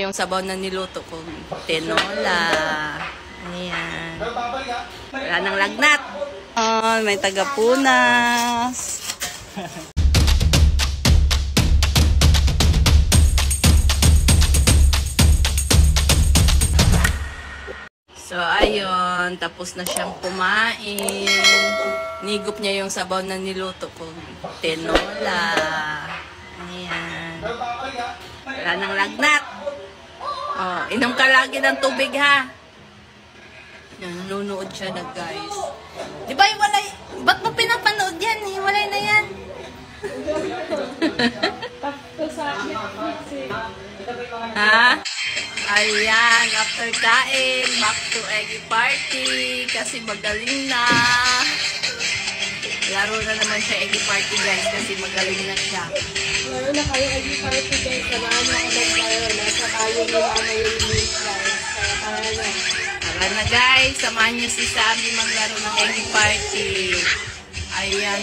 niya yung sabaw na niluto ko. Tinola. Ayan. Wala nang lagnat. Oh, may tagapunas. So, ayun. Tapos na siyang kumain. Nigup niya yung sabaw na niluto ko. Tinola. Ayan. Wala nang lagnat. Oh, inom ka lagi ng tubig, ha? Yan, nanonood siya na, guys. Di ba, hiwalay? Ba't mo pinapanood yan? Hiwalay na yan. Ha? Ayan, after kain, back to eggy party. Kasi magaling na. Laro na naman siya eggy party, guys. Kasi magaling na siya. Laro na kayo eggy party, guys. Samahan mo ako tayo. Nasa tayo ni Mama yung link, guys. Kaya na. Tara na, guys. Samahan niyo si Sabi maglaro ng eggy party. Ayan,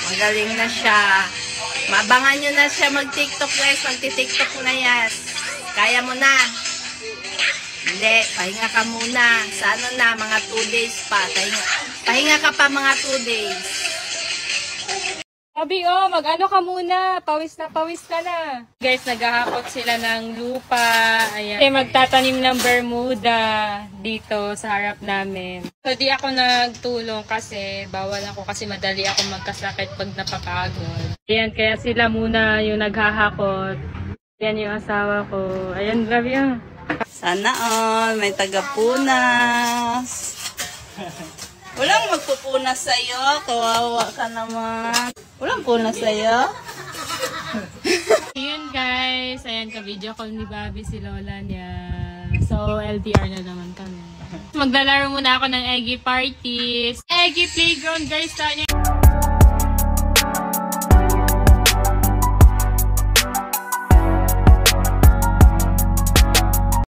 magaling na siya. Mabangan nyo na siya mag-tiktok, guys. Magti-tiktok na, yes. Kaya mo na. Hindi, pahinga ka muna. Sa ano na, mga 2 days pa. Pahinga ka pa mga 2 days. Sabi, mag-ano ka muna. Pawis ka na. Guys, naghahakot sila ng lupa. Ayan. Magtatanim ng Bermuda dito sa harap namin. So, di ako nagtulong kasi bawal ako kasi madali ako magkasakit pag napapagod. Ayan, kaya sila muna yung naghahakot. Ayan yung asawa ko. Ayan, grabe yan. Sana all, may tagapunas. Walang magpupunas sa'yo. Kawawa ka naman. Walang punas sa'yo. Ayan guys. Ayan, ka-video call ni Bobby si Lola niya. So, LDR na naman kami. Maglalaro muna ako ng eggy parties. Eggy playground guys.